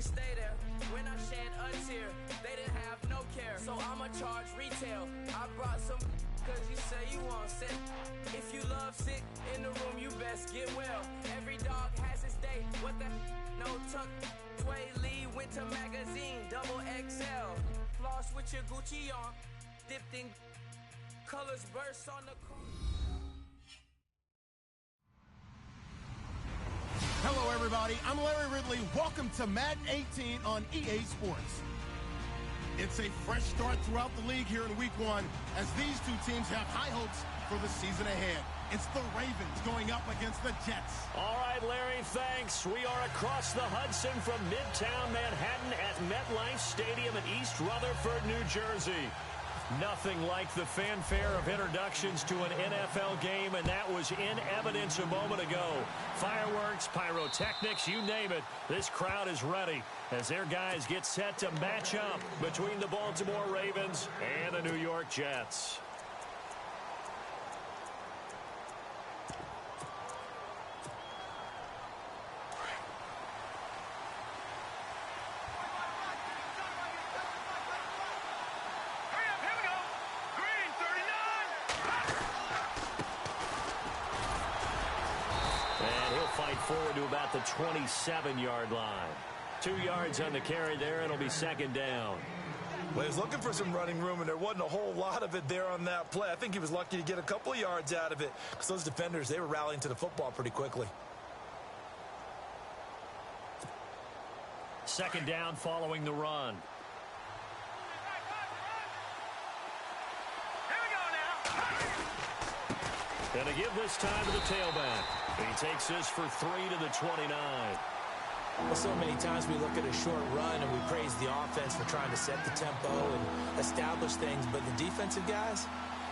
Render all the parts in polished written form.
should stay there. When I shed a tear, they didn't have no care. So I'ma charge retail. I brought some cause you say you want sick. If you love sick in the room, you best get well. Every dog has its day. What the no tuck. Sway Lee, Winter Magazine, double XL. Floss with your Gucci on. Dipped in colors burst on the car. Hello, everybody. I'm Larry Ridley. Welcome to Madden 18 on EA Sports. It's a fresh start throughout the league here in Week 1 as these two teams have high hopes for the season ahead. It's the Ravens going up against the Jets. All right, Larry, thanks. We are across the Hudson from Midtown Manhattan at MetLife Stadium in East Rutherford, New Jersey. Nothing like the fanfare of introductions to an NFL game, and that was in evidence a moment ago. Fireworks, pyrotechnics, you name it. This crowd is ready as their guys get set to match up between the Baltimore Ravens and the New York Jets. Forward to about the 27-yard line. 2 yards on the carry there. It'll be second down. Well, he was looking for some running room, and there wasn't a whole lot of it there on that play. I think he was lucky to get a couple of yards out of it because those defenders, they were rallying to the football pretty quickly. Second down following the run. And to give this time to the tailback. He takes this for 3 to the 29. Well, so many times we look at a short run and we praise the offense for trying to set the tempo and establish things. But the defensive guys,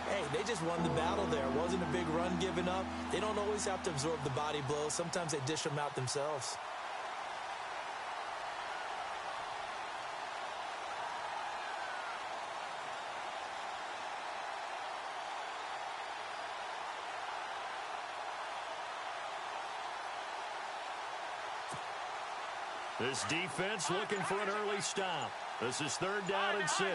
hey, they just won the battle there. It wasn't a big run given up. They don't always have to absorb the body blows. Sometimes they dish them out themselves. This defense looking for an early stop. This is third down and 6.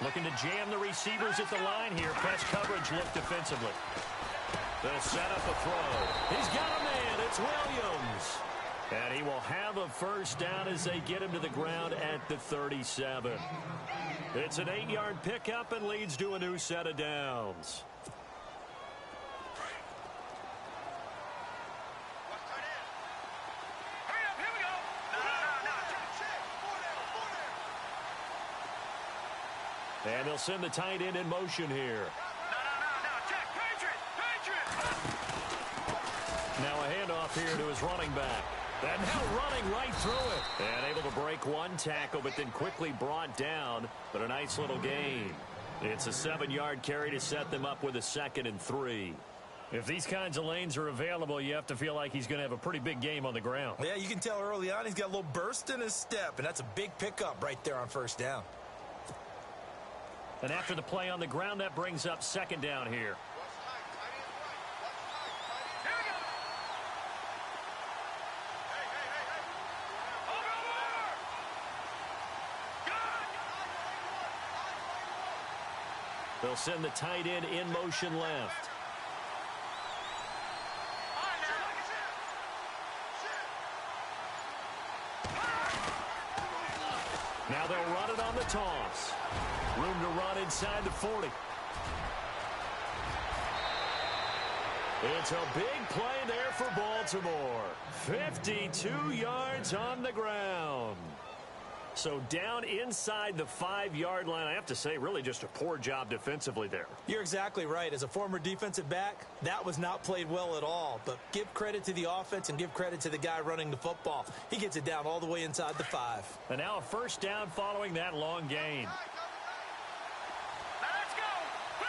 Looking to jam the receivers at the line here. Press coverage look defensively. They'll set up a throw. He's got a man. It's Williams. And he will have a first down as they get him to the ground at the 37. It's an 8-yard pickup and leads to a new set of downs. And they'll send the tight end in motion here. Jack, Patriot! Now a handoff here to his running back. And now running right through it. And able to break one tackle, but then quickly brought down. But a nice little gain. It's a 7-yard carry to set them up with a 2nd and 3. If these kinds of lanes are available, you have to feel like he's going to have a pretty big game on the ground. Yeah, you can tell early on he's got a little burst in his step, and that's a big pickup right there on first down. And after the play on the ground, that brings up second down here. They'll send the tight end in motion left. Now they'll run it on the toss. Room to run inside the 40. It's a big play there for Baltimore. 52 yards on the ground. So down inside the 5-yard line, I have to say, really just a poor job defensively there. You're exactly right. As a former defensive back, that was not played well at all. But give credit to the offense and give credit to the guy running the football. He gets it down all the way inside the 5. And now a first down following that long gain. Let's go! 3-19!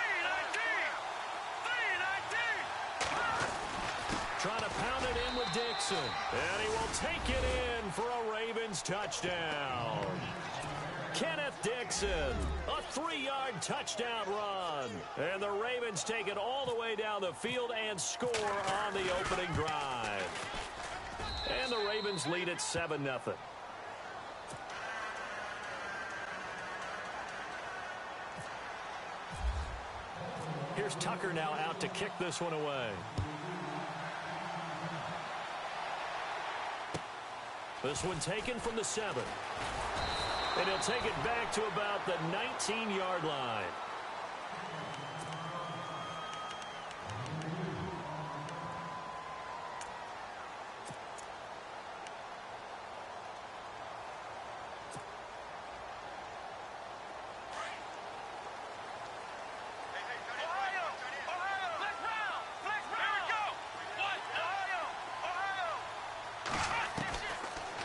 Trying to pound it in with Dixon. And he will take it in for a Ravens touchdown. Kenneth Dixon, a 3-yard touchdown run. And the Ravens take it all the way down the field and score on the opening drive. And the Ravens lead at 7-0. Here's Tucker now out to kick this one away. This one taken from the 7. And he'll take it back to about the 19-yard line.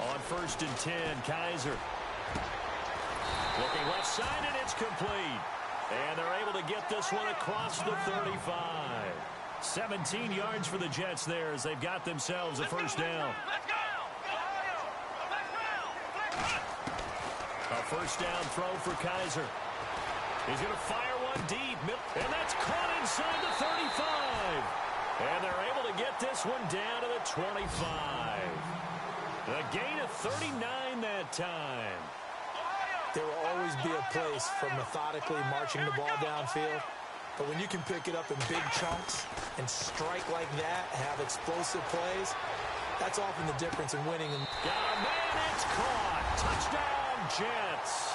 On 1st and 10, Kaiser. Looking left side, and it's complete. And they're able to get this one across the 35. 17 yards for the Jets there as they've got themselves a first down. A first down throw for Kaiser. He's going to fire one deep, and that's caught inside the 35. And they're able to get this one down to the 25. A gain of 39 that time. There will always be a place for methodically marching the ball downfield. But when you can pick it up in big chunks and strike like that, have explosive plays, that's often the difference in winning. Got a man, it's caught. Touchdown, Jets.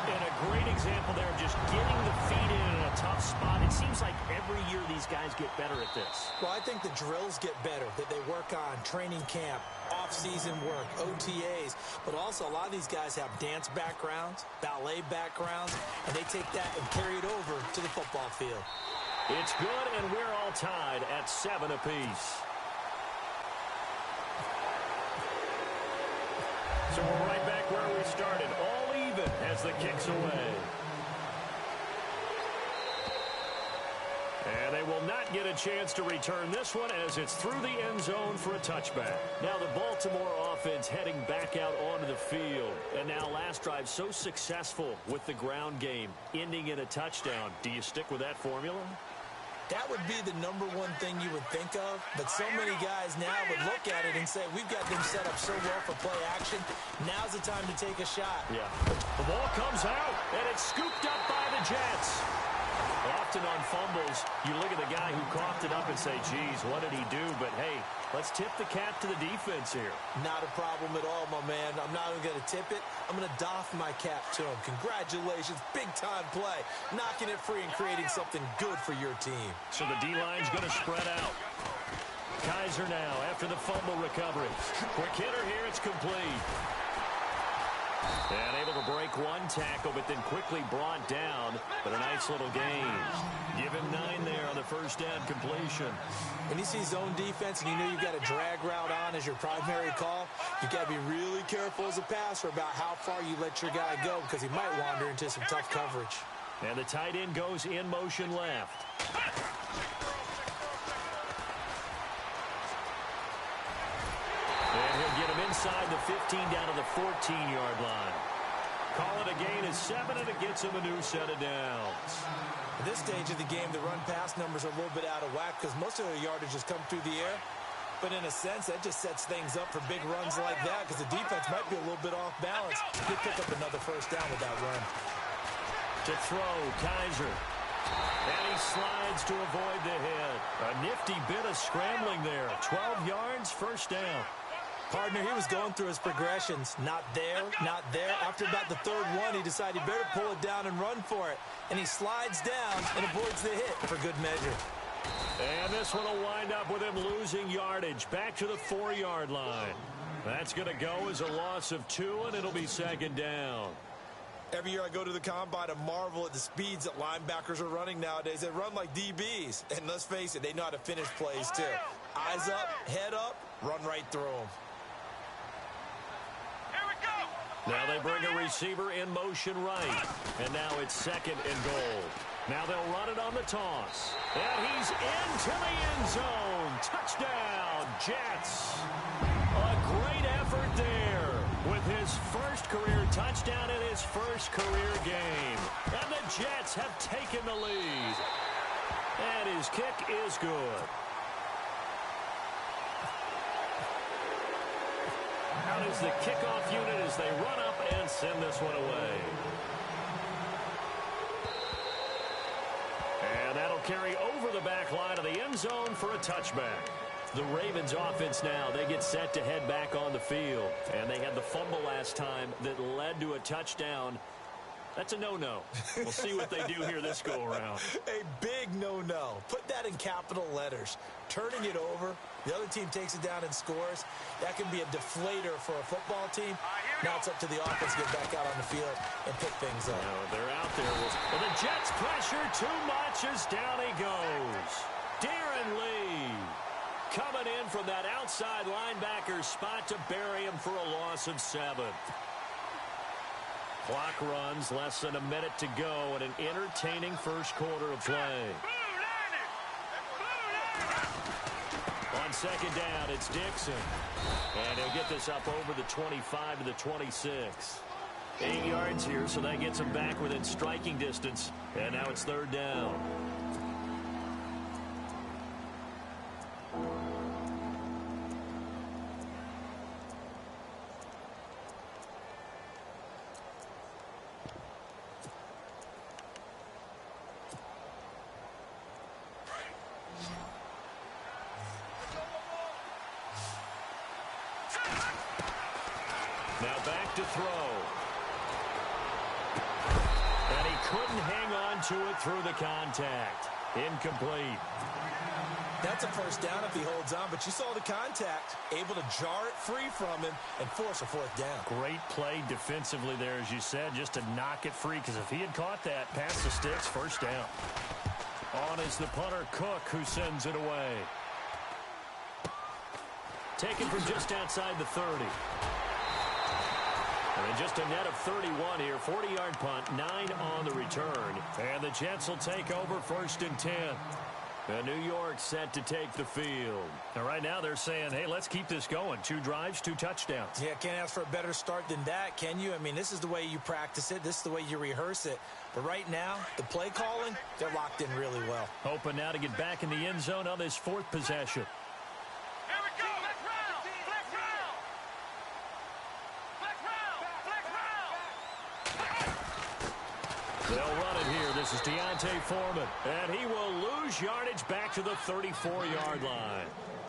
And a great example there of just getting the feet in a tough spot. It seems like every year these guys get better at this. Well, I think the drills get better that they work on, training camp, off-season work, OTAs. But also a lot of these guys have dance backgrounds, ballet backgrounds, and they take that and carry it over to the football field. It's good, and we're all tied at 7 apiece. So we're right back where we started, all even as the kick's away. And they will not get a chance to return this one as it's through the end zone for a touchback. Now the Baltimore offense heading back out onto the field. And now last drive so successful with the ground game, ending in a touchdown. Do you stick with that formula? That would be the number one thing you would think of, but so many guys now would look at it and say, we've got them set up so well for play action. Now's the time to take a shot. Yeah. The ball comes out, and it's scooped up by the Jets. Often on fumbles, you look at the guy who coughed it up and say, geez, what did he do? But, hey, let's tip the cap to the defense here. Not a problem at all, my man. I'm not even going to tip it. I'm going to doff my cap to him. Congratulations. Big-time play. Knocking it free and creating something good for your team. So the D-line's going to spread out. Kaiser now after the fumble recovery. Quick hitter here. It's complete. And able to break one tackle, but then quickly brought down. But a nice little gain. Give him 9 there on the first down completion. When you see zone defense and you know you've got a drag route on as your primary call, you've got to be really careful as a passer about how far you let your guy go because he might wander into some tough coverage. And the tight end goes in motion left. And he'll get him inside the 15 down to the 14-yard line. Call it a gain of 7, and it gets him a new set of downs. At this stage of the game, the run-pass numbers are a little bit out of whack because most of their yardage has come through the air. But in a sense, that just sets things up for big runs like that because the defense might be a little bit off balance. He'll pick up another first down with that run. To throw, Kaiser. And he slides to avoid the hit. A nifty bit of scrambling there. 12 yards, first down. Partner, he was going through his progressions. Not there, not there. After about the third one, he decided he better pull it down and run for it. And he slides down and avoids the hit for good measure. And this one will wind up with him losing yardage. Back to the 4-yard line. That's going to go as a loss of 2, and it'll be second down. Every year I go to the combine and marvel at the speeds that linebackers are running nowadays. They run like DBs. And let's face it, they know how to finish plays too. Eyes up, head up, run right through them. Now they bring a receiver in motion right. And now it's second and goal. Now they'll run it on the toss. And he's into the end zone. Touchdown, Jets. A great effort there with his first career touchdown in his first career game. And the Jets have taken the lead. And his kick is good. Out is the kickoff unit as they run up and send this one away. And that'll carry over the back line of the end zone for a touchback. The Ravens offense now, they get set to head back on the field. And they had the fumble last time that led to a touchdown. That's a no-no. We'll see what they do here this go-around. A big no-no. Put that in capital letters. Turning it over, the other team takes it down and scores. That can be a deflator for a football team. Now it's up to the offense to get back out on the field and pick things up. They're out there. Well, the Jets pressure too much as down he goes. Darren Lee coming in from that outside linebacker spot to bury him for a loss of 7. Clock runs, less than a minute to go, and an entertaining first quarter of play. On second down, it's Dixon. And he'll get this up over the 25 to the 26. 8 yards here, so that gets him back within striking distance. And now it's third down. Now back to throw. And he couldn't hang on to it through the contact. Incomplete. That's a first down if he holds on, but you saw the contact. Able to jar it free from him and force a fourth down. Great play defensively there, as you said, just to knock it free, because if he had caught that, past the sticks, first down. On is the punter, Cook, who sends it away. Taken from just outside the 30. And just a net of 31 here. 40-yard punt, 9 on the return. And the Jets will take over first and 10. And New York set to take the field. And right now they're saying, hey, let's keep this going. 2 drives, 2 touchdowns. Yeah, can't ask for a better start than that, can you? I mean, this is the way you practice it. This is the way you rehearse it. But right now, the play calling, they're locked in really well. Hoping now to get back in the end zone on this 4th possession. They'll run it here. This is Deontay Foreman. And he will lose yardage back to the 34-yard line.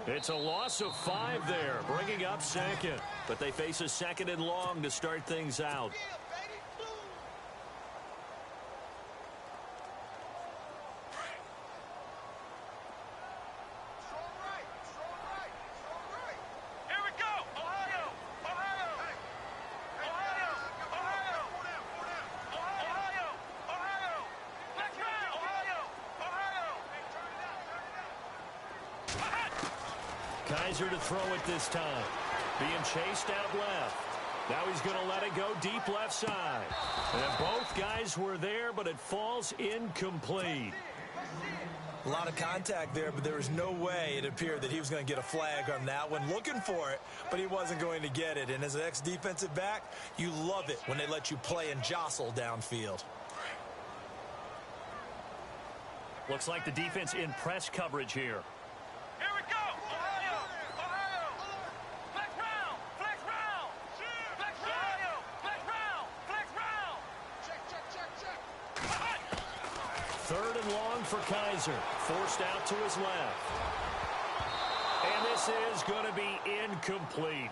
It's a loss of 5 there, bringing up second. But they face a second and long to start things out. Kaiser to throw it this time. Being chased out left. Now he's going to let it go deep left side. And both guys were there, but it falls incomplete. A lot of contact there, but there was no way it appeared that he was going to get a flag on that one. Looking for it, but he wasn't going to get it. And as an ex-defensive back, you love it when they let you play and jostle downfield. Looks like the defense in press coverage here. Third and long for Kaiser. Forced out to his left. And this is going to be incomplete.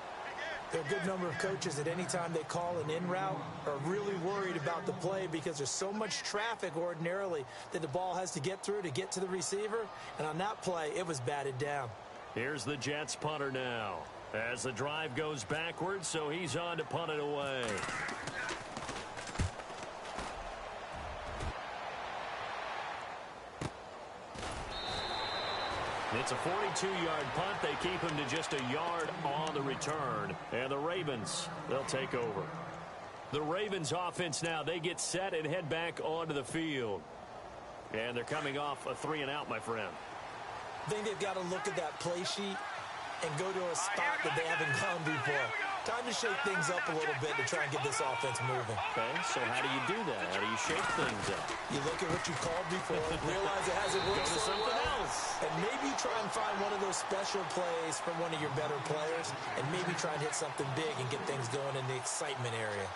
There are a good number of coaches at any time they call an in route are really worried about the play because there's so much traffic ordinarily that the ball has to get through to get to the receiver. And on that play, it was batted down. Here's the Jets punter now as the drive goes backwards, so he's on to punt it away. It's a 42-yard punt. They keep him to just a yard on the return. And the Ravens, they'll take over. The Ravens offense now, they get set and head back onto the field. And they're coming off a 3-and-out, my friend. I think they've got to look at that play sheet and go to a spot that they haven't gone before. Time to shake things up a little bit to try and get this offense moving. Okay, so how do you do that? How do you shake things up? You look at what you called before, realize it hasn't worked so something well, else. and maybe try and find one of those special plays from one of your better players, and maybe try and hit something big and get things going in the excitement area.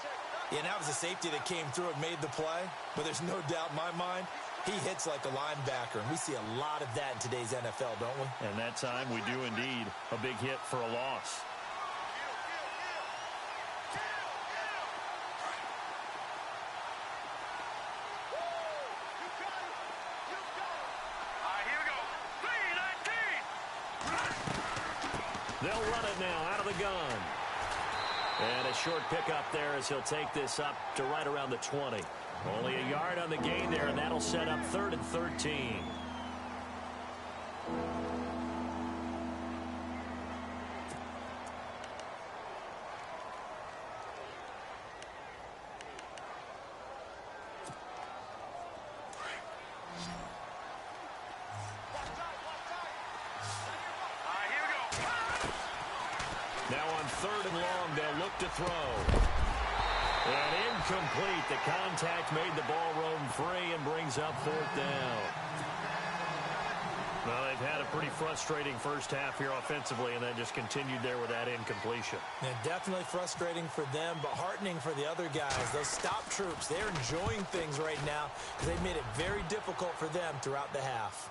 Yeah, that was a safety that came through and made the play, but there's no doubt in my mind, He hits like a linebacker, and we see a lot of that in today's NFL, don't we? And that time we do indeed a big hit for a loss. They'll run it now out of the gun. And a short pickup there as he'll take this up to right around the 20. Only a yard on the gain there, and that'll set up 3rd and 13. Now on 3rd and long, they'll look to throw. And incomplete. The contact made the ball roam free and brings up 4th down. Well, they've had a pretty frustrating first half here offensively, and then just continued there with that incompletion. Yeah, definitely frustrating for them, but heartening for the other guys. Those stop troops, they're enjoying things right now because they've made it very difficult for them throughout the half.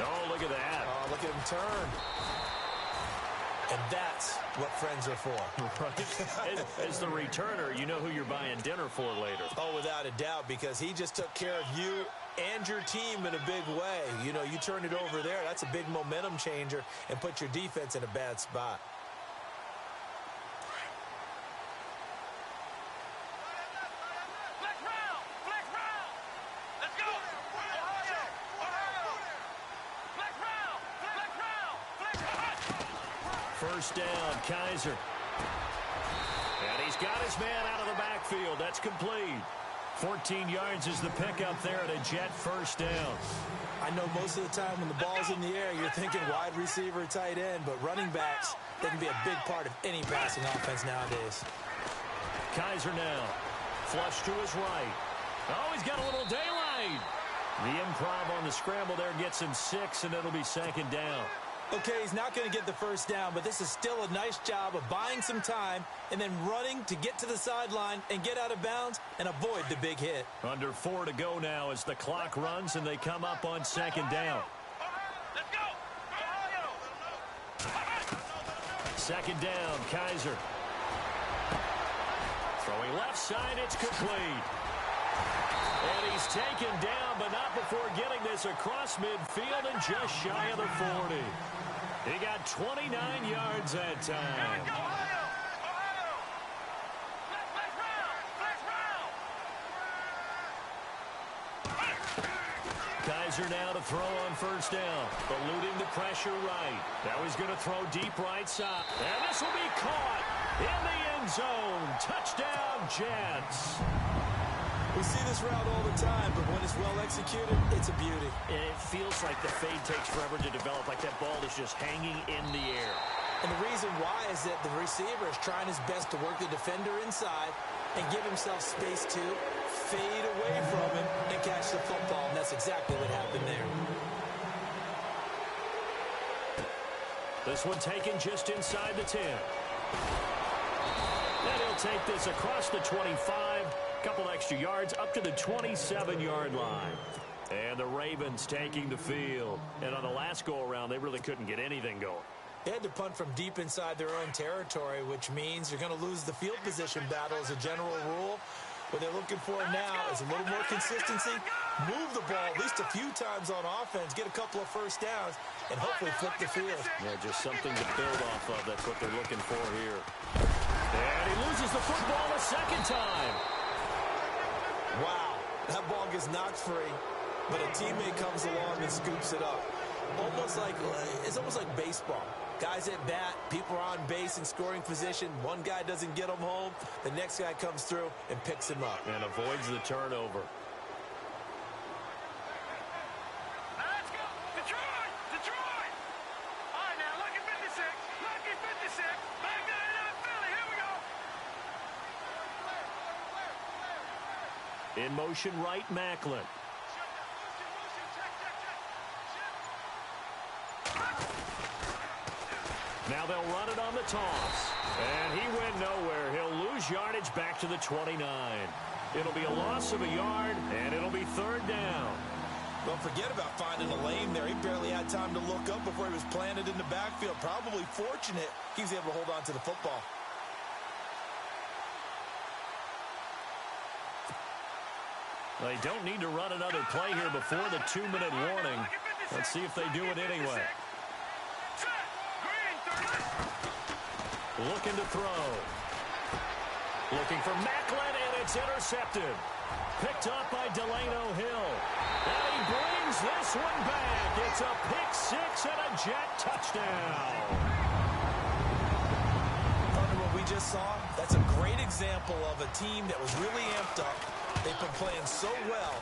Oh, look at that. Oh, look at him turn. And that's what friends are for. As the returner, you know who you're buying dinner for later. Oh, without a doubt, because he just took care of you and your team in a big way. You know, you turn it over there, that's a big momentum changer and put your defense in a bad spot. First down, Kaiser. And he's got his man out of the backfield. That's complete. 14 yards is the pickup there at a Jet first down. I know most of the time when the ball's in the air, you're thinking wide receiver, tight end, but running backs, they can be a big part of any passing offense nowadays. Kaiser now. Flush to his right. Oh, he's got a little daylight. The improv on the scramble there gets him 6, and it'll be 2nd down. Okay, he's not going to get the first down, but this is still a nice job of buying some time and then running to get to the sideline and get out of bounds and avoid the big hit. Under 4 to go now as the clock runs and they come up on 2nd down. Let's go! 2nd down, Kaiser. Throwing left side, it's complete. And he's taken down, but not before getting this across midfield and just shy of the 40. He got 29 yards that time. Kaiser now to throw on first down, eluding the pressure right. Now he's going to throw deep right side. And this will be caught in the end zone. Touchdown, Jets. We see this route all the time, but when it's well executed, it's a beauty. It feels like the fade takes forever to develop, like that ball is just hanging in the air. And the reason why is that the receiver is trying his best to work the defender inside and give himself space to fade away from him and catch the football, and that's exactly what happened there. This one taken just inside the 10. Then he'll take this across the 25. Couple extra yards up to the 27-yard line. And the Ravens taking the field. And on the last go-around, they really couldn't get anything going. They had to punt from deep inside their own territory, which means you're going to lose the field position battle as a general rule. What they're looking for now is a little more consistency, move the ball at least a few times on offense, get a couple of first downs, and hopefully flip the field. Yeah, just something to build off of. That's what they're looking for here. And he loses the football a 2nd time. Wow, that ball gets knocked free, but a teammate comes along and scoops it up. It's almost like baseball. Guys at bat, people are on base in scoring position. One guy doesn't get him home. The next guy comes through and picks him up. And avoids the turnover. Let's go! Detroit! Detroit! All right, now, lucky 56. Lucky 56. Back down in Philly. Here we go. In motion right, Macklin. Now they'll run it on the toss. And he went nowhere. He'll lose yardage back to the 29. It'll be a loss of a yard, and it'll be third down. Well, forget about finding a lane there. He barely had time to look up before he was planted in the backfield. Probably fortunate he was able to hold on to the football. They don't need to run another play here before the 2-minute warning. Let's see if they do it anyway. Looking to throw. Looking for Macklin, and it's intercepted. Picked up by Delano Hill. And he brings this one back. It's a pick six and a Jet touchdown. Partner, what we just saw, that's a great example of a team that was really amped up. They've been playing so well,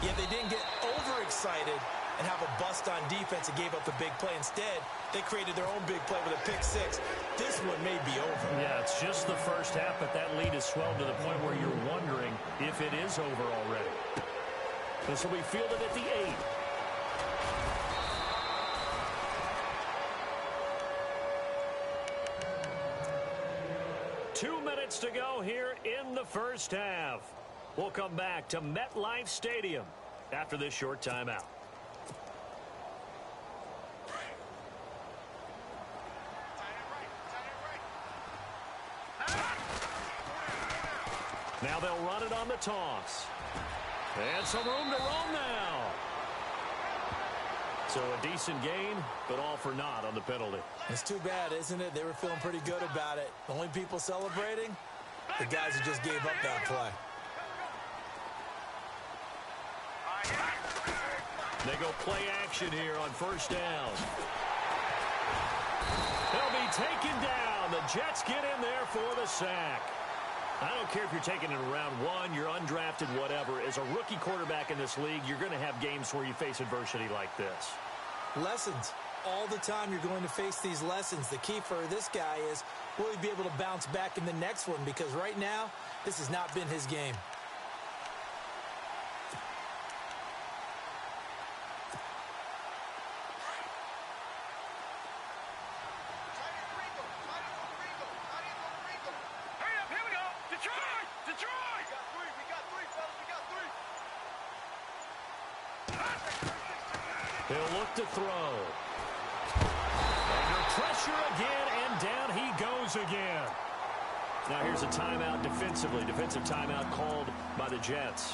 yet they didn't get overexcited and have a bust on defense and gave up the big play. Instead, they created their own big play with a pick six. This one may be over. Yeah, it's just the first half, but that lead has swelled to the point where you're wondering if it is over already. This will be fielded at the 8. Two minutes to go here in the first half. We'll come back to MetLife Stadium after this short timeout. Now they'll run it on the toss. And some room to roam now. So a decent gain, but all for naught on the penalty. It's too bad, isn't it? They were feeling pretty good about it. The only people celebrating, the guys who just gave up that play. They go play action here on first down. They'll be taken down. The Jets get in there for the sack. I don't care if you're taking it in round 1, you're undrafted, whatever. As a rookie quarterback in this league, you're going to have games where you face adversity like this. Lessons. All the time you're going to face these lessons. The key for this guy is, will he be able to bounce back in the next one? Because right now, this has not been his game. He'll look to throw. Under pressure again, and down he goes again. Now here's a timeout defensively. Defensive timeout called by the Jets.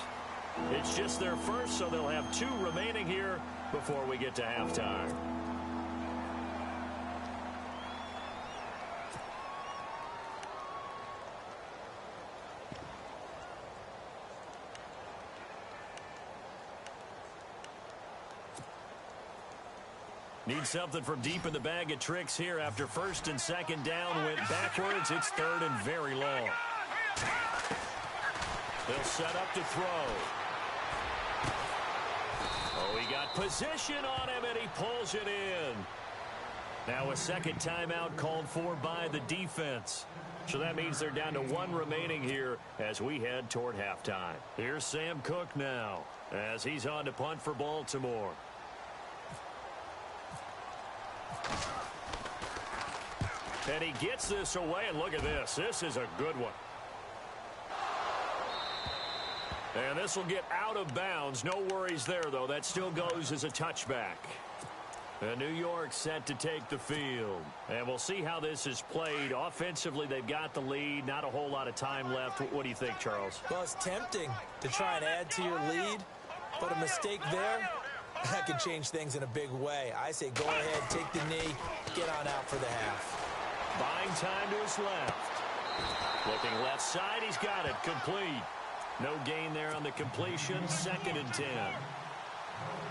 It's just their first, so they'll have 2 remaining here before we get to halftime. Need something from deep in the bag of tricks here after first and second down went backwards. It's third and very long. They'll set up to throw. Oh, he got position on him, and he pulls it in. Now a second timeout called for by the defense. So that means they're down to 1 remaining here as we head toward halftime. Here's Sam Cook now as he's on to punt for Baltimore. And he gets this away, and look at this. This is a good one. And this will get out of bounds. No worries there, though. That still goes as a touchback. And New York set to take the field. And we'll see how this is played. Offensively, they've got the lead. Not a whole lot of time left. What do you think, Charles? Well, it's tempting to try and add to your lead, but a mistake there, that can change things in a big way. I say go ahead, take the knee, get on out for the half. Buying time to his left. Looking left side, he's got it. Complete. No gain there on the completion. 2nd and 10.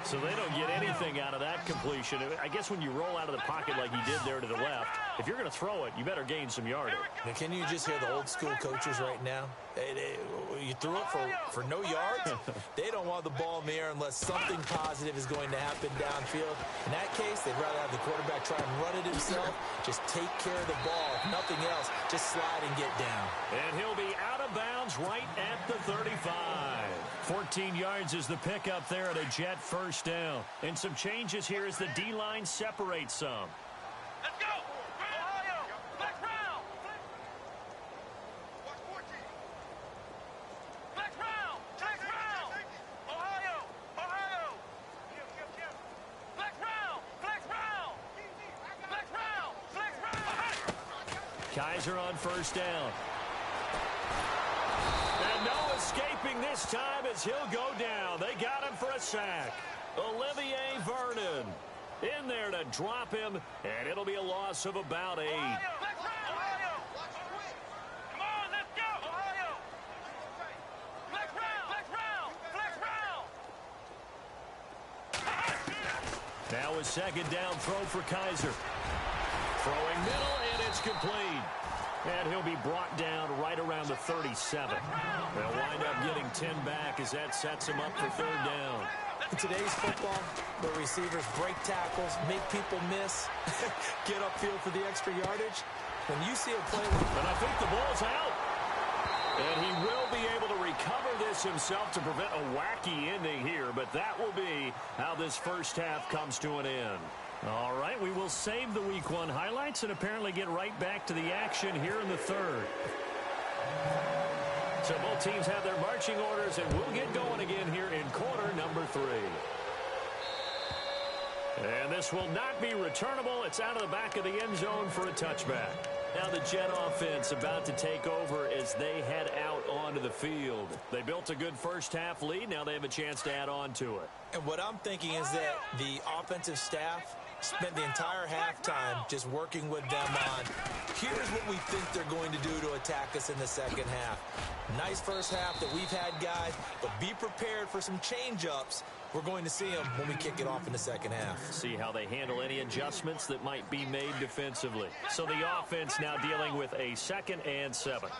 So they don't get anything out of that completion. I guess when you roll out of the pocket like he did there to the left, if you're going to throw it, you better gain some yardage. Now, can you just hear the old school coaches right now? You threw it for no yards? They don't want the ball in the air unless something positive is going to happen downfield. In that case, they'd rather have the quarterback try and run it himself. Just take care of the ball. If nothing else, just slide and get down. And he'll be out of bounds right at the 35. 14 yards is the pickup there at a Jet first down. And some changes here as the D-line separates some. Let's go! Kaiser on first down. And no escaping this time as he'll go down. They got him for a sack. Olivier Vernon in there to drop him, and it'll be a loss of about 8. Ohio! Come on, let's go! Ohio! Flex round! Now a second down throw for Kaiser. Throwing middle, and it's complete. And he'll be brought down right around the 37. They'll wind up getting 10 back as that sets him up for third down. In today's football, where receivers break tackles, make people miss, get upfield for the extra yardage, when you see a play like And I think the ball's out. And he will be able to recover this himself to prevent a wacky ending here, but that will be how this first half comes to an end. All right, we will save the Week 1 highlights and apparently get right back to the action here in the third. So both teams have their marching orders, and we'll get going again here in quarter number 3. And this will not be returnable. It's out of the back of the end zone for a touchback. Now the Jet offense about to take over as they head out onto the field. They built a good first half lead. Now they have a chance to add on to it. And what I'm thinking is that the offensive staff spent the entire halftime just working with them on, here's what we think they're going to do to attack us in the second half. Nice first half that we've had, guys, but be prepared for some change-ups. We're going to see them when we kick it off in the second half. See how they handle any adjustments that might be made defensively. So the offense now dealing with a 2nd and 7.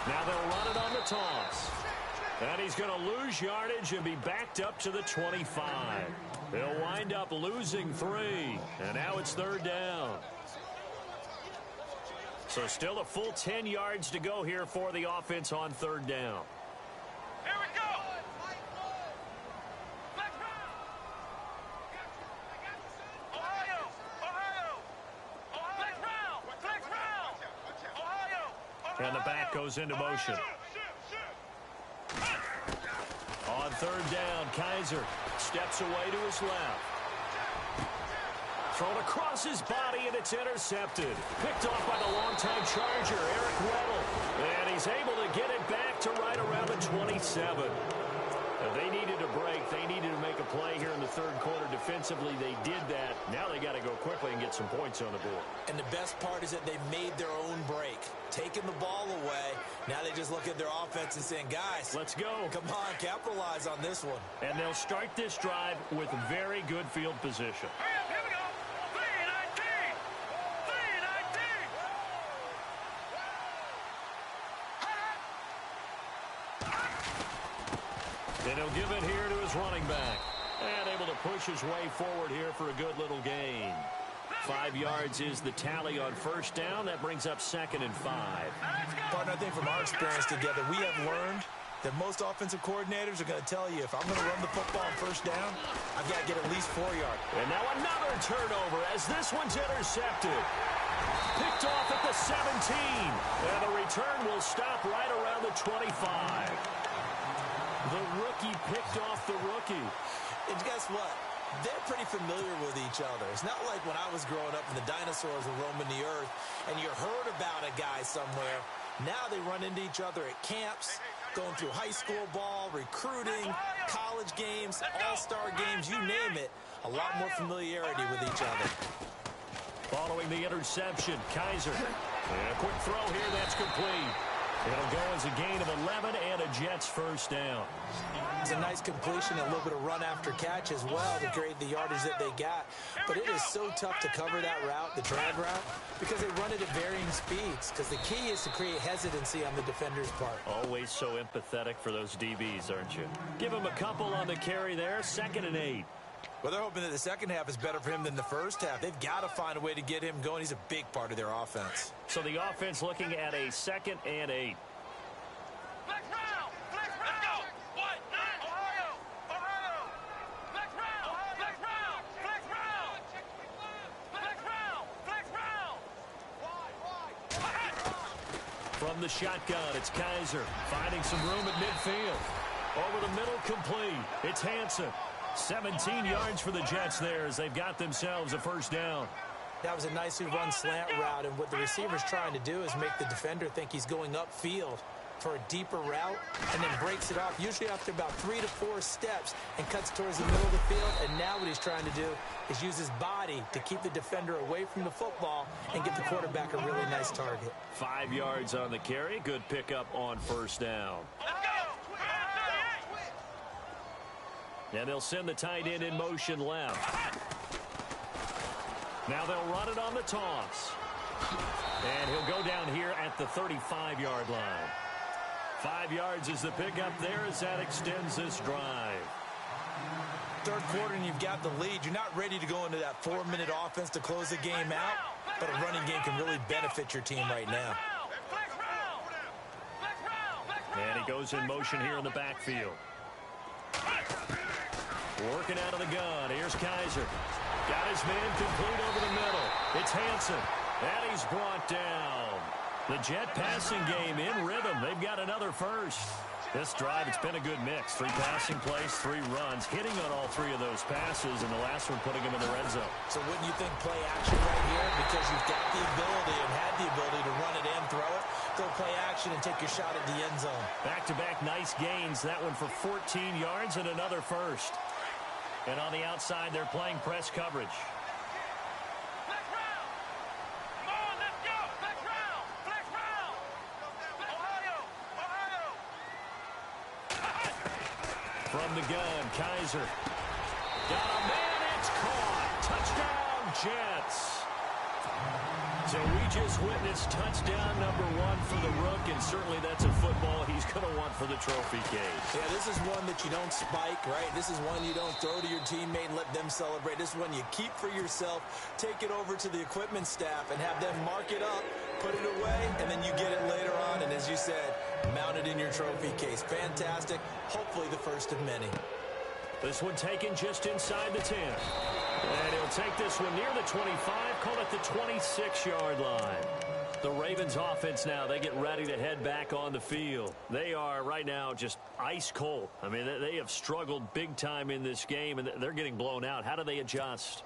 Now they'll run it on the toss. And he's going to lose yardage and be backed up to the 25. They'll wind up losing 3. And now it's third down. So still a full 10 yards to go here for the offense on third down. Here we go! Ohio! Flex round! Ohio! And the back goes into motion. On third down, Kaiser steps away to his left. Thrown across his body, and it's intercepted. Picked off by the longtime Charger, Eric Weddle. And he's able to get it back to right around the 27. Now, they needed a break. They needed to make a play here in the third quarter. Defensively, they did that. Now they got to go quickly and get some points on the board. And the best part is that they made their own break. Taking the ball away. Now they just look at their offense and saying, guys, let's go. Come on, capitalize on this one. And they'll start this drive with very good field position. Here we go! 3-19! 3-19! And he'll give it here to his running back. And able to push his way forward here for a good little gain. 5 yards is the tally on first down. That brings up 2nd and 5. Partner, I think from our experience together, we have learned that most offensive coordinators are going to tell you, if I'm going to run the football on first down, I've got to get at least 4 yards. And now another turnover as this one's intercepted. Picked off at the 17. And the return will stop right around the 25. The rookie picked off the rookie. And guess what? They're pretty familiar with each other. It's not like when I was growing up and the dinosaurs were roaming the earth and you heard about a guy somewhere. Now they run into each other at camps, going through high school ball, recruiting, college games, all-star games, you name it. A lot more familiarity with each other. Following the interception, Kaiser. And a quick throw here, that's complete. It'll go as a gain of 11 and a Jets first down. It's a nice completion, a little bit of run after catch as well to create the yardage that they got. But it is so tough to cover that route, the drag route, because they run it at varying speeds. Because the key is to create hesitancy on the defender's part. Always so empathetic for those DBs, aren't you? Give him a couple on the carry there, 2nd and 8. Well, they're hoping that the second half is better for him than the first half. They've got to find a way to get him going. He's a big part of their offense. So the offense looking at a 2nd and 8. Flex round! Flex round! Let's go! What? Ohio! Flex round! Flex round! Flex round! Flex round! Flex round! From the shotgun, it's Kaiser finding some room at midfield. Over the middle, complete. It's Hansen. 17 yards for the Jets there as they've got themselves a first down. That was a nicely run slant route, and what the receiver's trying to do is make the defender think he's going upfield for a deeper route, and then breaks it off, usually after about 3 to 4 steps, and cuts towards the middle of the field. And now what he's trying to do is use his body to keep the defender away from the football and give the quarterback a really nice target. 5 yards on the carry. Good pickup on first down. And they'll send the tight end in motion left. Now they'll run it on the toss. And he'll go down here at the 35-yard line. 5 yards is the pickup there as that extends this drive. Third quarter and you've got the lead. You're not ready to go into that 4-minute offense to close the game out, but a running game can really benefit your team right now. And he goes in motion here in the backfield. Working out of the gun. Here's Kaiser. Got his man complete over the middle. It's Hansen. And he's brought down. The Jet passing game in rhythm. They've got another first. This drive, it's been a good mix. 3 passing plays, 3 runs, hitting on all 3 of those passes, and the last one putting him in the red zone. So wouldn't you think play action right here? Because you've got the ability and had the ability to run it and throw it. Go play action and take your shot at the end zone. Back-to-back nice gains. That one for 14 yards and another first. And on the outside, they're playing press coverage. From the gun, Kaiser. Got a man, it's caught. Touchdown, Jets. So we just witnessed touchdown number 1 for the Rook, and certainly that's a football he's going to want for the trophy case. Yeah, this is one that you don't spike, right? This is one you don't throw to your teammate and let them celebrate. This is one you keep for yourself, take it over to the equipment staff, and have them mark it up, put it away, and then you get it later on, and as you said, mount it in your trophy case. Fantastic. Hopefully the first of many. This one taken just inside the 10. And he'll take this one near the 25, call it the 26-yard line. The Ravens offense now, they get ready to head back on the field. They are right now just ice cold. I mean, they have struggled big time in this game, and they're getting blown out. How do they adjust?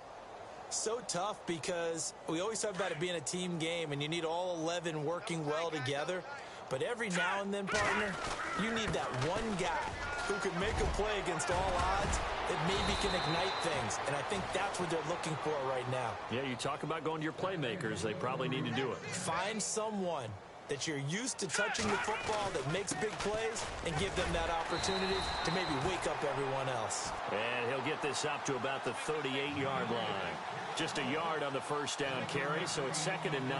So tough because we always talk about it being a team game, and you need all 11 working well together. But every now and then, partner, you need that one guy who can make a play against all odds that maybe can ignite things. And I think that's what they're looking for right now. Yeah, you talk about going to your playmakers. They probably need to do it. Find someone that you're used to touching the football that makes big plays and give them that opportunity to maybe wake up everyone else. And he'll get this up to about the 38-yard line. Just a yard on the first down carry, so it's 2nd and 9.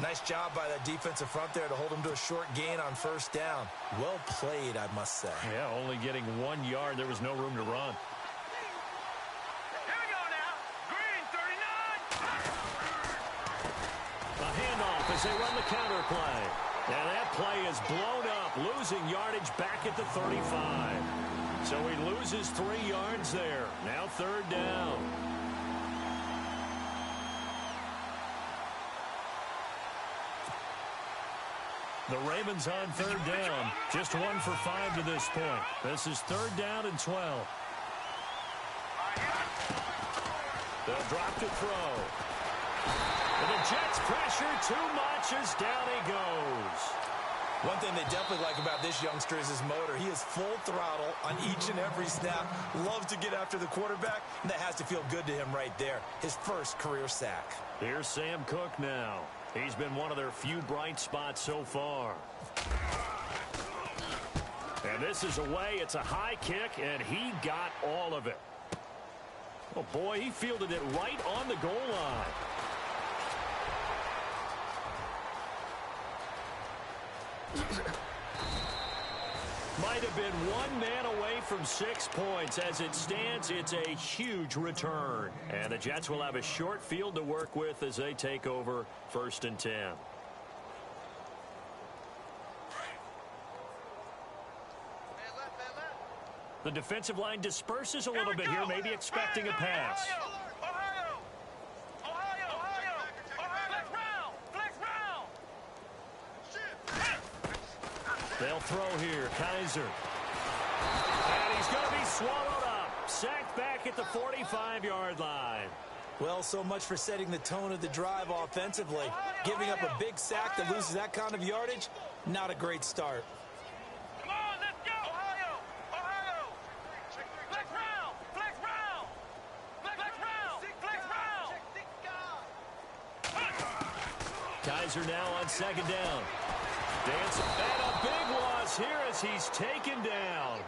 Nice job by that defensive front there to hold him to a short gain on first down. Well played, I must say. Yeah, only getting 1 yard. There was no room to run. Here we go now. Green 39. A handoff as they run the counter play. And that play is blown up, losing yardage back at the 35. So he loses 3 yards there. Now 3rd down. The Ravens on 3rd down. Just 1 for 5 to this point. This is 3rd down and 12. They'll drop to throw. And the Jets pressure too much as down he goes. One thing they definitely like about this youngster is his motor. He is full throttle on each and every snap. Loves to get after the quarterback, and that has to feel good to him right there. His first career sack. Here's Sam Cook now. He's been one of their few bright spots so far. And this is away. It's a high kick, and he got all of it. Oh, boy, he fielded it right on the goal line. Might have been 1 man away from 6 points. As it stands, it's a huge return. And the Jets will have a short field to work with as they take over 1st and 10. The defensive line disperses a little bit here, maybe expecting a pass. They'll throw here. Kaiser. And he's going to be swallowed up. sacked back at the 45-yard line. Well, so much for setting the tone of the drive offensively. Giving up a big sack that loses that kind of yardage, not a great start. Come on, let's go! Ohio! Ohio! Flex round! Flex round! Flex round! Flex round! Kaiser now on second down. Dancing, and a big loss here as he's taken down.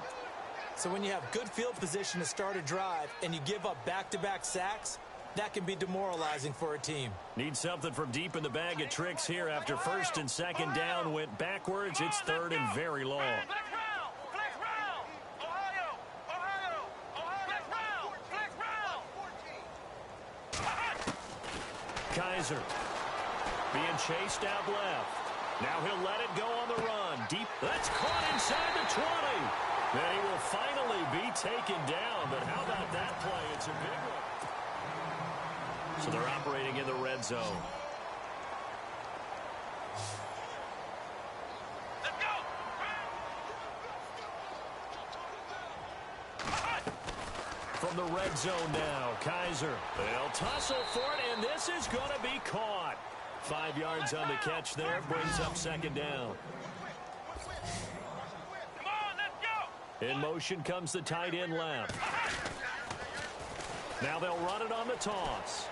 So when you have good field position to start a drive and you give up back-to-back sacks, that can be demoralizing for a team. Need something from deep in the bag of tricks here after first and second down went backwards. It's third and very long. Flex round! Flex round! Ohio! Ohio! Ohio! Flex round! Flex round! Kaiser being chased out left. Now he'll let it go on the run. Deep. That's caught inside the 20. Then he will finally be taken down. But how about that play? It's a big one. So they're operating in the red zone. Let's go! From the red zone now, Kaiser. They'll tussle for it, and this is going to be caught. 5 yards on the catch there, brings up second down. Come on, let's go! In motion comes the tight end left. Now they'll run it on the toss.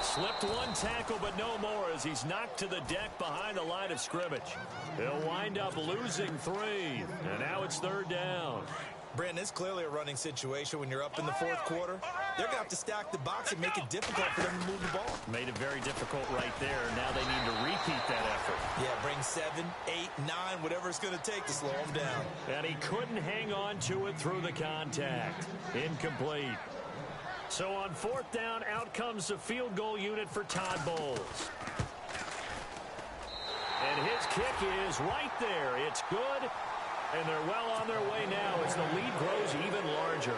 Slipped one tackle, but no more as he's knocked to the deck behind the line of scrimmage. He'll wind up losing 3, and now it's third down. Brandon, it's clearly a running situation when you're up in the fourth quarter. They're going to have to stack the box and make it difficult for them to move the ball. Made it very difficult right there. Now they need to repeat that effort. Yeah, bring 7, 8, 9, whatever it's going to take to slow them down. And he couldn't hang on to it through the contact. Incomplete. So on fourth down, out comes the field goal unit for Todd Bowles. And his kick is right there. It's good. And they're well on their way now as the lead grows even larger.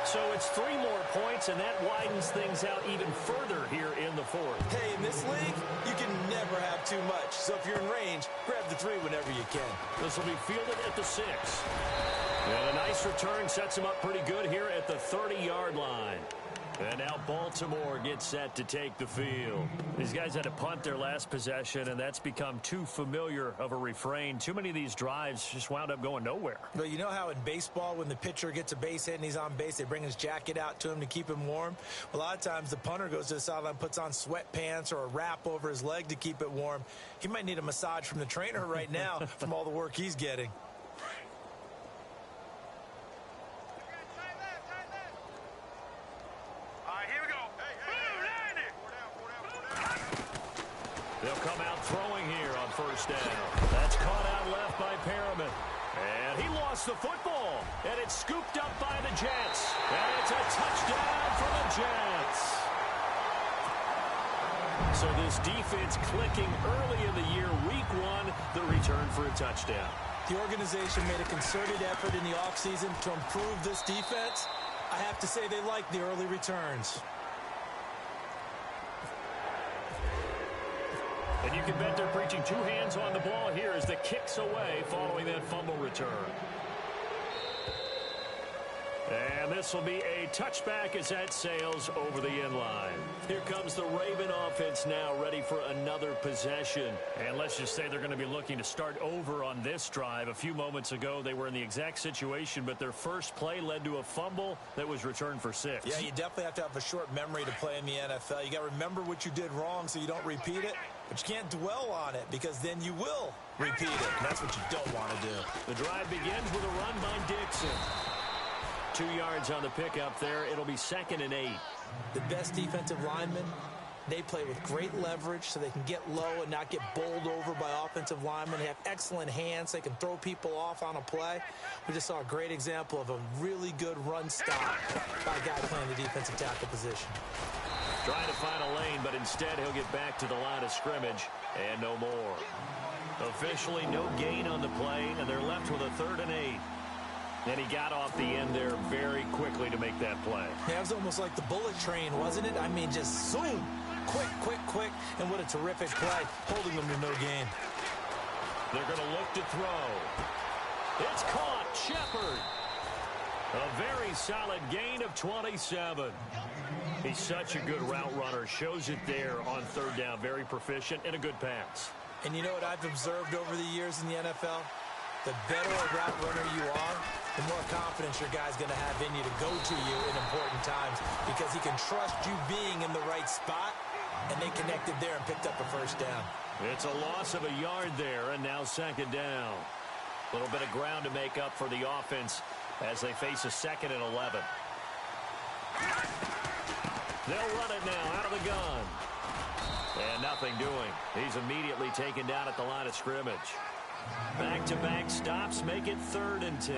So it's 3 more points, and that widens things out even further here in the fourth. Hey, in this league, you can never have too much. So if you're in range, grab the 3 whenever you can. This will be fielded at the 6. And a nice return sets him up pretty good here at the 30-yard line. And now Baltimore gets set to take the field. These guys had to punt their last possession, and that's become too familiar of a refrain. Too many of these drives just wound up going nowhere. Well, you know how in baseball, when the pitcher gets a base hit and he's on base, they bring his jacket out to him to keep him warm? A lot of times the punter goes to the sideline, puts on sweatpants or a wrap over his leg to keep it warm. He might need a massage from the trainer right now from all the work he's getting. They'll come out throwing here on first down. That's caught out left by Perriman. And he lost the football. And it's scooped up by the Jets. And it's a touchdown for the Jets. So this defense clicking early in the year, week 1, the return for a touchdown. The organization made a concerted effort in the offseason to improve this defense. I have to say they like the early returns. And you can bet they're preaching 2 hands on the ball here as the kick's away following that fumble return. And this will be a touchback as that sails over the end line. Here comes the Raven offense now ready for another possession. And let's just say they're going to be looking to start over on this drive. A few moments ago, they were in the exact situation, but their first play led to a fumble that was returned for 6. Yeah, you definitely have to have a short memory to play in the NFL. You got to remember what you did wrong so you don't repeat it. But you can't dwell on it because then you will repeat it. And that's what you don't want to do. The drive begins with a run by Dixon. 2 yards on the pickup there. It'll be 2nd and 8. The best defensive linemen, they play with great leverage so they can get low and not get bowled over by offensive linemen. They have excellent hands. They can throw people off on a play. We just saw a great example of a really good run stop by a guy playing the defensive tackle position. Trying to find a lane, but instead he'll get back to the line of scrimmage and no more. Officially no gain on the play, and they're left with a 3rd and 8. And he got off the end there very quickly to make that play. Yeah, it was almost like the bullet train, wasn't it? I mean, just zoom. Quick, quick, quick. And what a terrific play, holding them to no gain. They're going to look to throw. It's caught. Shepard. A very solid gain of 27. He's such a good route runner. Shows it there on third down. Very proficient and a good pass. And you know what I've observed over the years in the NFL? The better a route runner you are, the more confidence your guy's going to have in you to go to you in important times because he can trust you being in the right spot, and they connected there and picked up a first down. It's a loss of a yard there, and now second down. A little bit of ground to make up for the offense as they face a 2nd and 11. They'll run it now out of the gun. And nothing doing. He's immediately taken down at the line of scrimmage. Back-to-back stops make it 3rd and 10.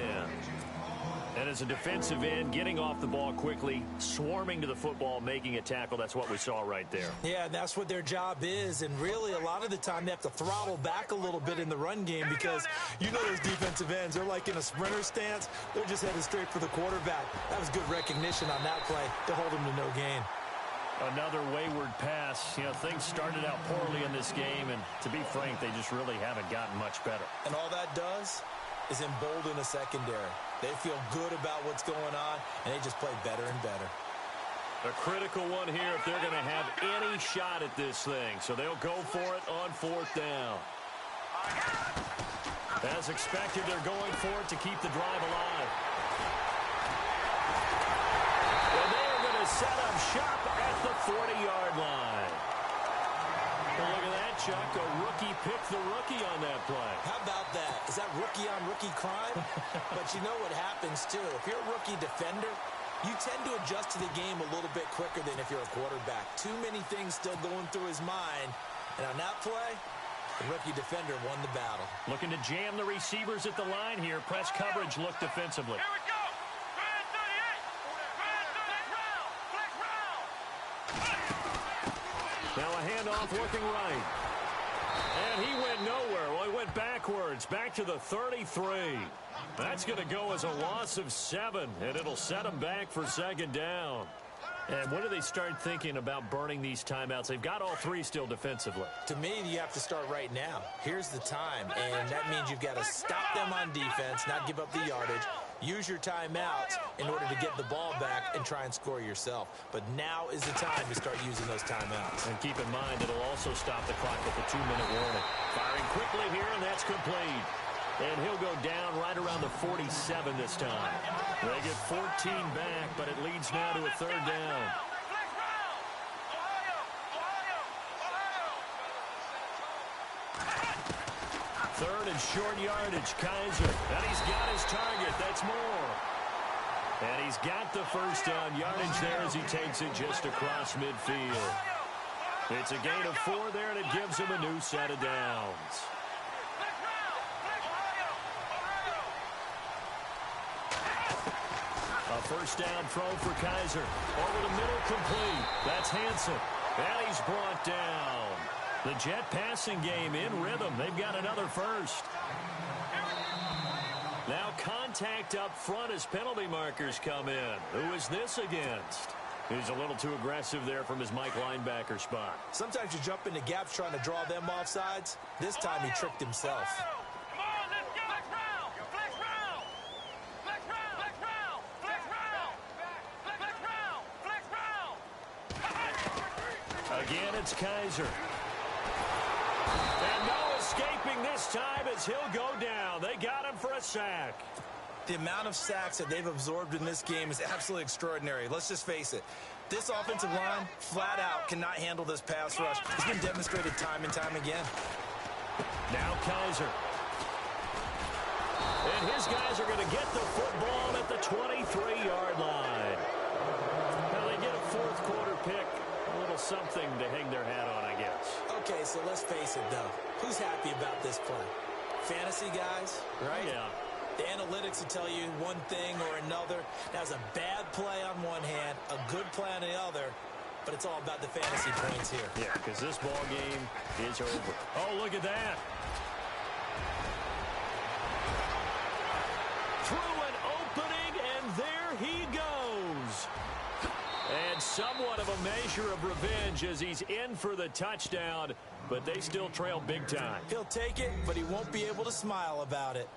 And as a defensive end, getting off the ball quickly, swarming to the football, making a tackle, that's what we saw right there. Yeah, that's what their job is. And really, a lot of the time, they have to throttle back a little bit in the run game because you know those defensive ends, they're like in a sprinter stance. They're just headed straight for the quarterback. That was good recognition on that play to hold him to no gain. Another wayward pass. You know, things started out poorly in this game, and to be frank, they just really haven't gotten much better. And all that does is embolden a secondary. They feel good about what's going on, and they just play better and better. A critical one here if they're going to have any shot at this thing. So they'll go for it on 4th down. As expected, they're going for it to keep the drive alive. And they're going to set up shop at the 40-yard line. Well, look at that, Chuck. A rookie picked the rookie on that play. How about that? Is that rookie-on-rookie crime? But you know what happens, too. If you're a rookie defender, you tend to adjust to the game a little bit quicker than if you're a quarterback. Too many things still going through his mind. And on that play, the rookie defender won the battle. Looking to jam the receivers at the line here. Press coverage look defensively. Here we go. Grand 38. Flex round. Now a handoff looking right. And he went nowhere. Well, he went backwards, back to the 33. That's going to go as a loss of 7, and it'll set them back for 2nd down. And when do they start thinking about burning these timeouts? They've got all 3 still defensively. To me, you have to start right now. Here's the time, and that means you've got to stop them on defense, not give up the yardage. Use your timeouts in order to get the ball back and try and score yourself. But now is the time to start using those timeouts. And keep in mind, it'll also stop the clock with the 2-minute warning. Firing quickly here, and that's complete. And he'll go down right around the 47 this time. They get 14 back, but it leads now to a 3rd down. Third and short yardage, Kaiser. And he's got his target. That's more. And he's got the first down yardage there as he takes it just across midfield. It's a gain of 4 there, and it gives him a new set of downs. A first down throw for Kaiser. Over the middle, complete. That's Hansen. And he's brought down. The Jet passing game in rhythm. They've got another first. Now contact up front as penalty markers come in. Who is this against? He's a little too aggressive there from his Mike linebacker spot. Sometimes you jump into gaps trying to draw them off sides. This time he tricked himself. Come on, let's go. Flex round. Again, it's Kaiser. And no escaping this time as he'll go down. They got him for a sack. The amount of sacks that they've absorbed in this game is absolutely extraordinary. Let's just face it. This offensive line, flat out, cannot handle this pass rush. It's been demonstrated time and time again. Now Kaiser. And his guys are going to get the football at the 23-yard line. Now they get a fourth quarter pick. A little something to hang their hat on, I guess. Okay, so let's face it, though. Who's happy about this play? Fantasy guys, right? Yeah. The analytics will tell you one thing or another. That was a bad play on one hand, a good play on the other, but it's all about the fantasy points here. Yeah, because this ball game is over. Oh, look at that. Through an opening, and there he goes. And somewhat of a measure of revenge as he's in for the touchdown, but they still trail big time. He'll take it, but he won't be able to smile about it.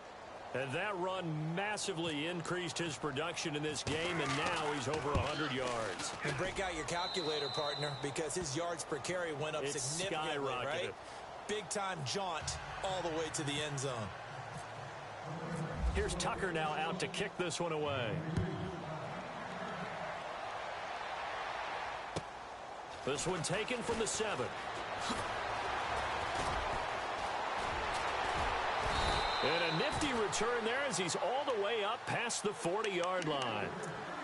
And that run massively increased his production in this game, and now he's over 100 yards. And break out your calculator, partner, because his yards per carry went up significantly, right? Big-time jaunt all the way to the end zone. Here's Tucker now out to kick this one away. This one taken from the 7. And a nifty return there as he's all the way up past the 40-yard line.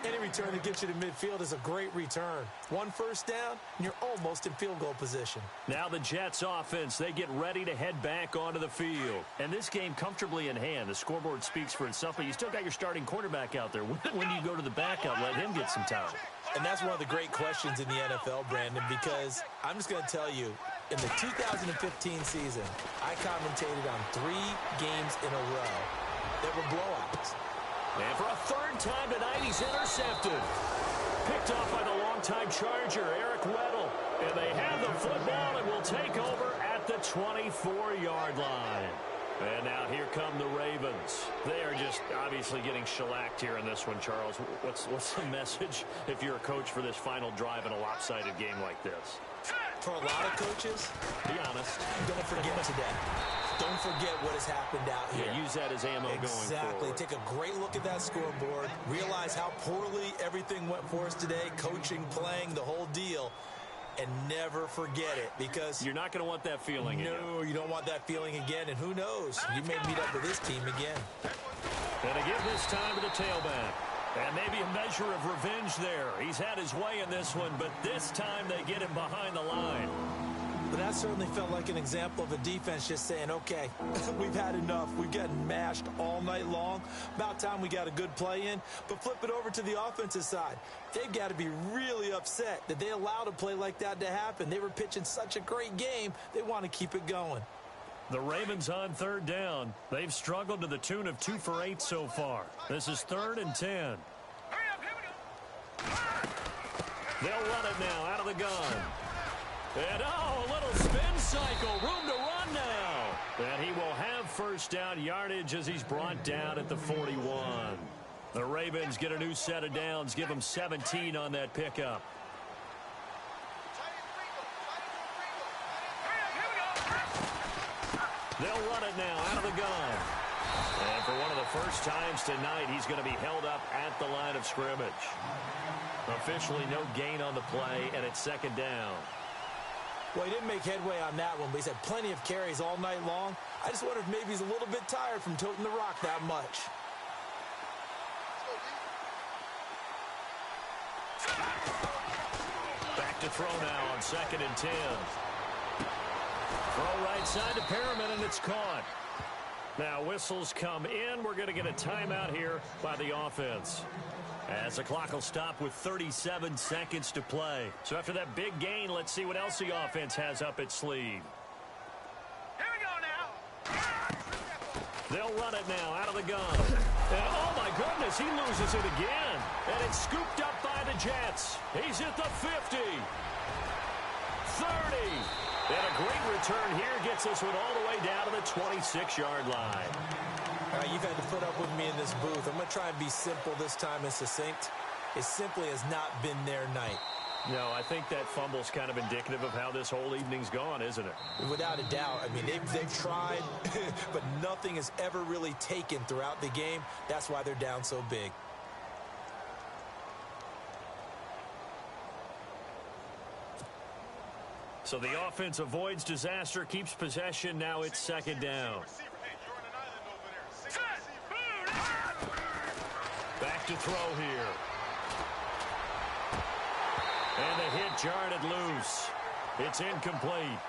Any return that gets you to midfield is a great return. One first down, and you're almost in field goal position. Now the Jets offense, they get ready to head back onto the field. And this game comfortably in hand. The scoreboard speaks for itself, but you still got your starting quarterback out there. When you go to the backup, let him get some time. And that's one of the great questions in the NFL, Brandon, because I'm just going to tell you, in the 2015 season, I commentated on 3 games in a row that were blowouts. And for a third time tonight, he's intercepted. Picked off by the longtime Charger, Eric Weddle. And they have the football and will take over at the 24-yard line. And now here come the Ravens. They are just obviously getting shellacked here in this one, Charles. What's the message if you're a coach for this final drive in a lopsided game like this? For a lot of coaches, be honest, don't forget today. Don't forget what has happened out here. Yeah, use that as ammo going forward. Exactly. Take a great look at that scoreboard. Realize how poorly everything went for us today. Coaching, playing, the whole deal. And never forget it, because you're not going to want that feeling again. No, you don't want that feeling again. And who knows? You may meet up with this team again. And to give this time to the tailback. And maybe a measure of revenge there. He's had his way in this one, but this time they get him behind the line. But that certainly felt like an example of a defense just saying, okay, we've had enough. We've gotten mashed all night long. About time we got a good play in. But flip it over to the offensive side. They've got to be really upset that they allowed a play like that to happen. They were pitching such a great game. They want to keep it going. The Ravens on third down. They've struggled to the tune of 2 for 8 so far. This is 3rd and 10. They'll run it now out of the gun. And, a little spin cycle. Room to run now. And he will have first down yardage as he's brought down at the 41. The Ravens get a new set of downs. Give them 17 on that pickup. They'll run it now out of the gun. And for one of the first times tonight, he's going to be held up at the line of scrimmage. Officially no gain on the play, and it's 2nd down. Well, he didn't make headway on that one, but he's had plenty of carries all night long. I just wonder if maybe he's a little bit tired from toting the rock that much. Back to throw now on 2nd and 10. Throw right side to Perriman, and it's caught. Now whistles come in. We're going to get a timeout here by the offense. As the clock will stop with 37 seconds to play. So after that big gain, let's see what else the offense has up its sleeve. Here we go now. They'll run it now out of the gun. And oh my goodness, he loses it again. And it's scooped up by the Jets. He's at the 50. 30. And a great return here gets this one all the way down to the 26-yard line. You've had to put up with me in this booth. I'm going to try and be simple this time and succinct. It simply has not been their night. No, I think that fumble's kind of indicative of how this whole evening's gone, isn't it? Without a doubt. I mean, they've tried, but nothing has ever really taken throughout the game. That's why they're down so big. So the offense avoids disaster, keeps possession. Now it's 2nd down. Back to throw here. And the hit jarred it loose. It's incomplete.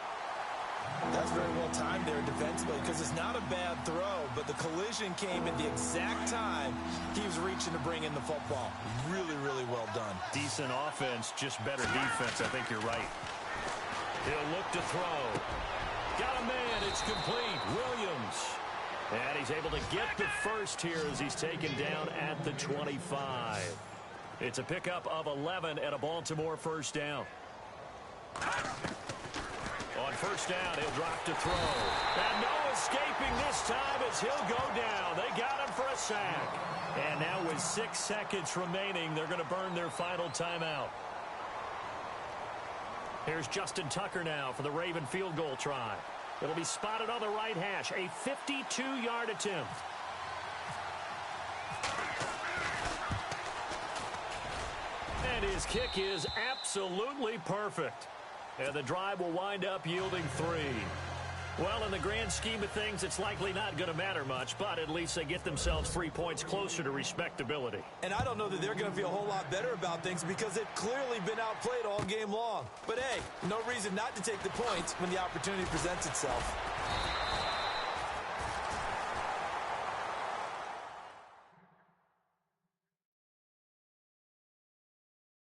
That's very well timed there defensively, because it's not a bad throw, but the collision came at the exact time he was reaching to bring in the football. Really, really well done. Decent offense, just better defense. I think you're right. He'll look to throw. Got a man. It's complete. Williams. And he's able to get the first here as he's taken down at the 25. It's a pickup of 11 and a Baltimore first down. On first down, he'll drop to throw. And no escaping this time as he'll go down. They got him for a sack. And now with 6 seconds remaining, they're going to burn their final timeout. Here's Justin Tucker now for the Raven field goal try. It'll be spotted on the right hash. A 52-yard attempt. And his kick is absolutely perfect. And the drive will wind up yielding 3. Well, in the grand scheme of things, it's likely not going to matter much, but at least they get themselves 3 points closer to respectability. And I don't know that they're going to feel a whole lot better about things because they've clearly been outplayed all game long. But hey, no reason not to take the points when the opportunity presents itself.